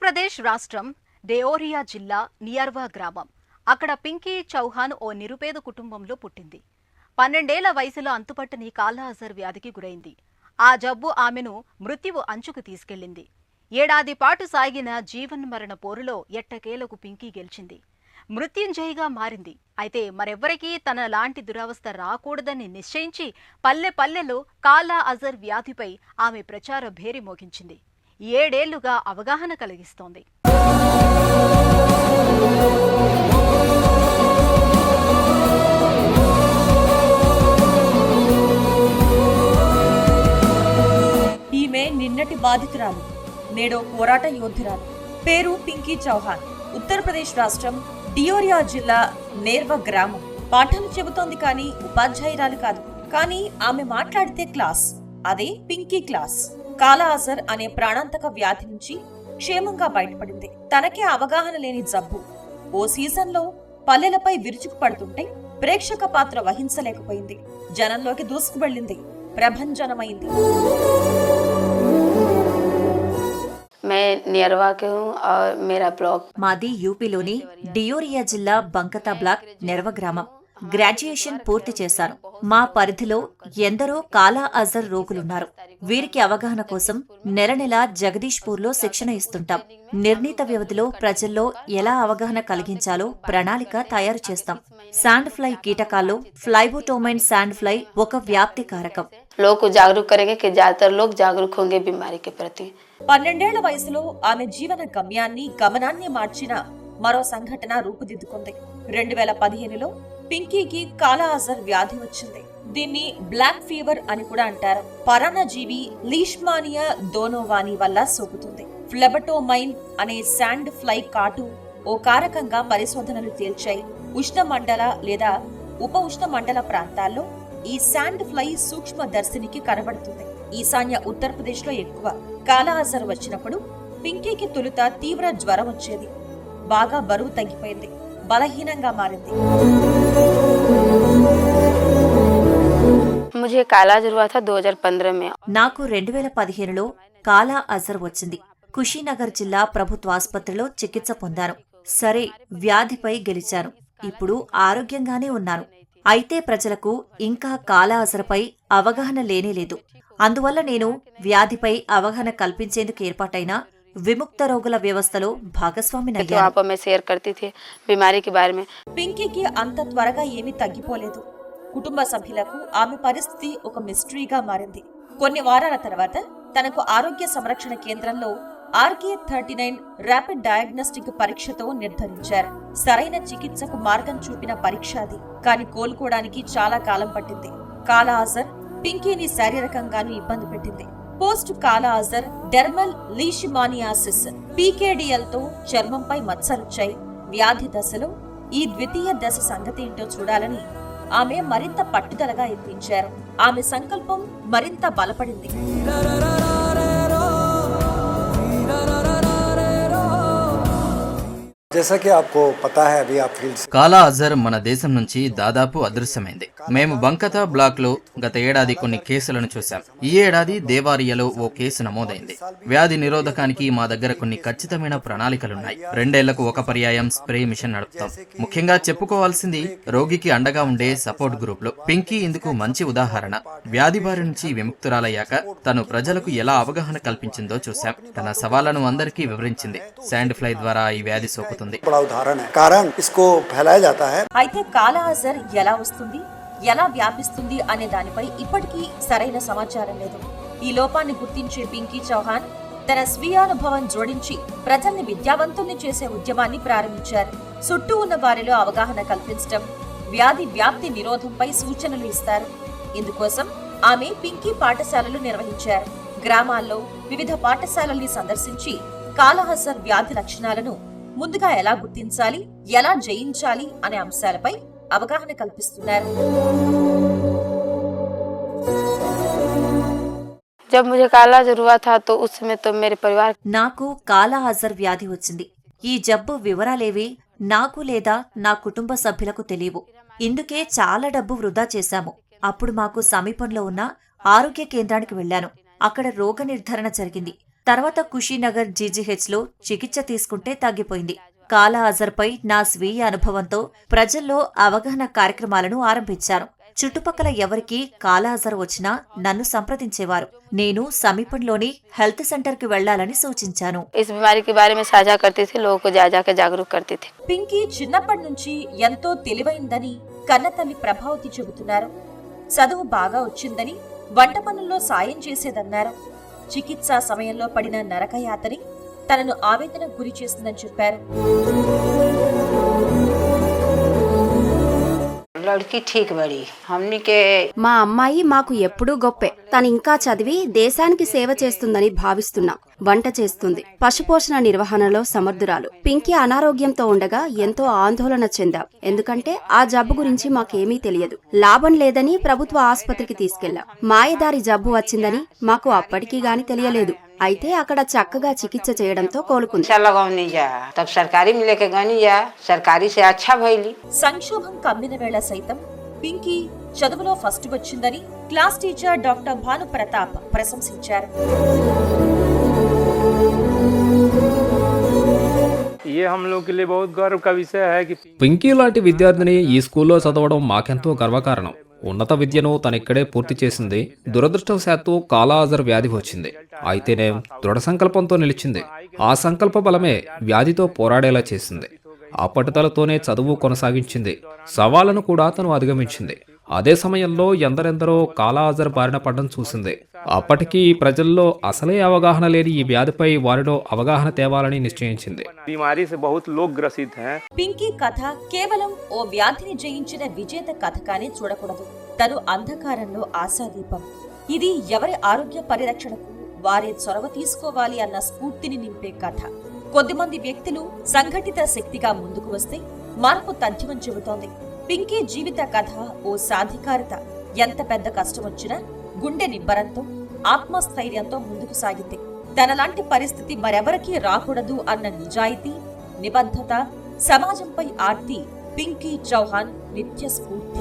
ఉత్తరప్రదేశ్ రాష్ట్రం దేఓరియా జిల్లా నియర్వా గ్రామం. అక్కడ పింకీ చౌహాన్ ఓ నిరుపేద కుటుంబంలో పుట్టింది. 12 వయసులో అంతుపట్టని కాలాఅజర్ వ్యాధికి గురైంది. ఆ జబ్బు ఆమెను మృత్యువు అంచుకు తీసుకెళ్లింది. ఏడాది పాటు సాగిన జీవన్మరణ పోరులో ఎట్టకేలకు పింకీ గెలిచింది. మృత్యుంజయిగా మారింది. అయితే మరెవ్వరికీ తన లాంటి దురవస్థ రాకూడదని నిశ్చయించి పల్లె పల్లెలో కాలాఅజర్ వ్యాధిపై ఆమె ప్రచార భేరి మోగించింది. 7 ఏళ్లుగా అవగాహన కలిగిస్తోంది. ఈమె నిన్నటి బాధితురాలు, నేడో పోరాట యోధురాలు. పేరు పింకీ చౌహాన్. ఉత్తరప్రదేశ్ రాష్ట్రం డియోరియా జిల్లా నేర్వ గ్రామం. పాఠాలు చెబుతోంది కానీ ఉపాధ్యాయురాలు కాదు. కానీ ఆమె మాట్లాడితే క్లాస్. అదే పింకీ క్లాస్. కాలాఅజర్ అనే ప్రాణాంతక వ్యాధి నుంచి క్షేమంగా బయటపడింది. తనకే అవగాహన లేని జబ్బు ఓ సీజన్లో పల్లెలపై విరుచుకు పడుతుంటే ప్రేక్షక పాత్ర వహించలేకపోయింది. జనంలోకి దూసుకు వెళ్లింది. ప్రభంజనమైంది. మాది యూపీలోని డియోరియా జిల్లా బంకతా బ్లాక్ నెర్వ గ్రామం. గ్రాడ్యుయేషన్ పూర్తి చేశాను. మా పరిధిలో ఎందరో కాలాఅజర్ రోగులున్నారు. వీరికి అవగాహన కోసం నెల నెలా జగదీష్పూర్లో శిక్షణ ఇస్తుంటాం. నిర్ణీత వ్యవధిలో ప్రజల్లో ఎలా అవగాహన కలిగించాలో ప్రణాళిక తయారు చేస్తాం. శాండ్ ఫ్లై కీటకాల్లో ఫ్లైబోటోమైన్ శాండ్ ఫ్లై ఒక వ్యాప్తి కారకం. लोग जागरूक करेंगे कि ज्यादातर लोग जागरूक होंगे बीमारी के प्रति. 12 వయసులో ఆమె జీవన గమనాన్ని మార్చిన మరో సంఘటన రూపుదిద్దుకుంది. 2015లో పింకీకి కాలాఅజర్ వ్యాధి వచ్చింది. దీన్ని బ్లాక్ ఫీవర్ అని కూడా అంటారు. పరాన్నజీవి లీష్మానియా దోనోవాని వల్ల సోకుతుంది. ఫ్లెబటోమైన్ అనే శాండ్ ఫ్లై కాటు ఓ కారకంగా పరిశోధనలు తేల్చాయి. ఉష్ణమండల లేదా ఉప ఉష్ణమండల ప్రాంతాల్లో ఈ శాండ్ ఫ్లై సూక్ష్మ దర్శినికి కనబడుతుంది. ఈశాన్య ఉత్తరప్రదేశ్ లో ఎక్కువ. కాలాఅజర్ వచ్చినప్పుడు పింకీకి తొలుత తీవ్ర జ్వరం వచ్చేది. బాగా బరువు తగ్గిపోయింది. బలహీనంగా మారింది. मुझे कालाअजर हुआ था 2015 में. నాకు 2015లో కాలాఅజర్ వచ్చింది. కుషీనగర్ జిల్లా ప్రభుత్వాసుపత్రిలో చికిత్స పొందాను. సరే, వ్యాధిపై గెలిచాను. ఇప్పుడు ఆరోగ్యంగానే ఉన్నాను. అయితే ప్రజలకు ఇంకా కాలాఅజర్పై అవగాహన లేనేలేదు. అందువల్ల నేను వ్యాధిపై అవగాహన కల్పించేందుకు ఏర్పాటైన విముక్త రోగుల వ్యవస్థలో భాగస్వామినయ్యాను. పింకీకి అంత త్వరగా ఏమీ తగ్గిపోలేదు. కుటుంబ సభ్యులకు ఆమె పరిస్థితి ఒక మిస్టరీగా మారింది. కొన్ని వారాల తర్వాత తనకు ఆరోగ్య సంరక్షణ కేంద్రంలో RK39 ర్యాపిడ్ డయాగ్నోస్టిక్ పరీక్షతో నిర్ధారించారు. సరైన చికిత్సకు మార్గం చూపిన పరీక్ష అది. కానీ కోలుకోవడానికి చాలా కాలం పట్టింది. కాలాఅజర్ పింకీని శారీరకంగానూ ఇబ్బంది పెట్టింది. పోస్ట్ కాలాఅజర్ డెర్మల్ లీషిమానియాసిస్ PKDL తో చర్మంపై మచ్చలొచ్చాయి. వ్యాధి దశలో ఈ ద్వితీయ దశ సంగతి ఏంటో చూడాలని ఆమె మరింత పట్టుదలగా యత్నించారు. ఆమె సంకల్పం మరింత బలపడింది. जैसा कि आपको पता है अभी आप फील्ड కాలాఅజర్ మన దేశం నుంచి దాదాపు అదృశ్యమైంది. మేము బంకతా బ్లాక్ లో గత ఏడాది కొన్ని కేసులను చూశాం. ఈ ఏడాది దేవారియలో ఓ కేసు నమోదైంది. వ్యాధి నిరోధకానికి మా దగ్గర కొన్ని ఖచ్చితమైన ప్రణాళికలున్నాయి. 2 ఏళ్లకు ఒక పర్యాయం స్ప్రే మిషన్ నడుపుతాం. ముఖ్యంగా చెప్పుకోవాల్సింది రోగికి అండగా ఉండే సపోర్ట్ గ్రూప్ లో. పింకీ ఇందుకు మంచి ఉదాహరణ. వ్యాధి బారి నుంచి విముక్తురాలయ్యాక తను ప్రజలకు ఎలా అవగాహన కల్పించిందో చూశాం. తన సవాళ్లను అందరికీ వివరించింది. శాండ్ ఫ్లై ద్వారా ఈ వ్యాధి సోకుతుంది. అయితే కాలాఅజర్ ఎలా వస్తుంది, ఎలా వ్యాపిస్తుంది అనే దానిపై ఇప్పటికీ సరైన సమాచారం లేదు. ఈ లోపాన్ని గుర్తించే పింకీ చౌహాన్ తన స్వీయానుభవం జోడించి ప్రజల్ని విద్యావంతుల్ని చేసే ఉద్యమాన్ని ప్రారంభించారు. చుట్టూ ఉన్న వారిలో అవగాహన కల్పించడం, వ్యాధి వ్యాప్తి నిరోధంపై సూచనలు ఇస్తారు. ఇందుకోసం ఆమె పింకీ పాఠశాలలు నిర్వహించారు. గ్రామాల్లో వివిధ పాఠశాలల్ని సందర్శించి కాలాఅజర్ వ్యాధి లక్షణాలను ముందుగా ఎలా గుర్తించాలి, ఎలా జయించాలి అనే అంశాలపై అవగాహన కల్పిస్తున్నారు. जब मुझे कालाअजर हुआ था तो उस समय तो मेरे परिवार నాకు కాలాఅజర్ వ్యాధి వచ్చింది. ఈ జబ్బు వివరాలేవి నాకు లేదా నా కుటుంబ సభ్యులకు తెలియవు. ఇందుకే చాలా డబ్బు వృధా చేశాము. అప్పుడు మాకు సమీపంలో ఉన్న ఆరోగ్య కేంద్రానికి వెళ్లాను. అక్కడ రోగ నిర్ధారణ జరిగింది. తర్వాత కుషీనగర్ జీజీహెచ్లో చికిత్స తీసుకుంటే తగ్గిపోయింది. కాలా అజర్పై నా స్వీయ అనుభవంతో ప్రజల్లో అవగాహన కార్యక్రమాలను ఆరంభించాను. చుట్టుపక్కల ఎవరికీ కాలా అజర్ వచ్చినా నన్ను సంప్రదించేవారు. నేను సమీపంలోని హెల్త్ సెంటర్కి వెళ్లాలని సూచించాను. इस बीमारी के बारे में साझा करते थे, लोगों को जा जाकर जागरूक करते थे। పింకీ చిన్నప్పటి నుంచి ఎంతో తెలివైందని కన్నతల్లి ప్రభావతి చెబుతున్నారు. చదువు బాగా వచ్చిందని వంట పనుల్లో సాయం చేసేదన్నారు. చికిత్సా సమయంలో పడిన నరకయాతని తనను ఆవేదనకు గురి చేసిందని చెప్పారు. लड़की ठीक बड़ी हमनी के మా అమ్మాయి మాకు ఎప్పుడూ గొప్పే. తను ఇంకా చదివి దేశానికి సేవ చేస్తుందని భావిస్తున్నాం. వంట చేస్తుంది, పశుపోషణ నిర్వహణలో సమర్థురాలు. పింకీ అనారోగ్యంతో ఉండగా ఎంతో ఆందోళన చెందాం. ఎందుకంటే ఆ జబ్బు గురించి మాకేమీ తెలియదు. లాభం లేదని ప్రభుత్వ ఆసుపత్రికి తీసుకెళ్లాం. మాయదారి జబ్బు వచ్చిందని మాకు అప్పటికీ గాని తెలియలేదు. అయితే అక్కడ చక్కగా చికిత్స చేయడంతో కోలుకుంది. लगावनी जा तब सरकारी में लेके गनी जा सरकारी से अच्छा भइली। సంక్షోభం కమ్మిన వేళ సైతం పింకీ చదువులో ఫస్ట్ వచ్చిందని class teacher doctor Bhanu Pratap ప్రశంసించారు. ये हम लोग के लिए बहुत गर्व का विषय है कि పింకీ లాంటి విద్యార్థిని ఈ స్కూల్లో చదవడం మాకెంతో గర్వకారణం. ఉన్నత విద్యను తనిక్కడే పూర్తి చేసింది. దురదృష్టవశాత్తు కాలా అజర్ వ్యాధి వచ్చింది. అయితేనే దృఢ సంకల్పంతో నిలిచింది. ఆ సంకల్ప బలమే వ్యాధితో పోరాడేలా చేసింది. ఆ పట్టుదలతోనే చదువు కొనసాగించింది. సవాళ్లను కూడా తను అధిగమించింది. అదే సమయంలో ఎందరెందరో కాలా అజర్ బారిన పడడం చూసింది. అప్పటికీ ప్రజల్లో అసలే అవగాహన లేని ఈ వ్యాధిపై వారిలో అవగాహన తేవాలని నిశ్చయించింది. बीमारी से बहुत लोग ग्रसित हैं। పింకీ కథ కేవలం ఓ వ్యాధిని జయించిన విజేత కథగానే చూడకూడదు. తను అంధకారంలో ఆశాదీపం. ఇది ఎవరి ఆరోగ్య పరిరక్షణకు వారే చొరవ తీసుకోవాలి అన్న స్ఫూర్తిని నింపే కథ. కొద్దిమంది వ్యక్తులు సంఘటిత శక్తిగా ముందుకు వస్తే మార్పు తథ్యమని చెబుతోంది. పింకీ జీవిత కథ ఓ సాధికారత. ఎంత పెద్ద కష్టం వచ్చినా గుండె నిబ్బరంతో ఆత్మస్థైర్యంతో ముందుకు సాగింది. తనలాంటి పరిస్థితి మరెవరికీ రాకూడదు అన్న నిజాయితీ, నిబద్ధత, సమాజంపై ఆర్తి పింకీ చౌహాన్ నిత్య స్ఫూర్తి.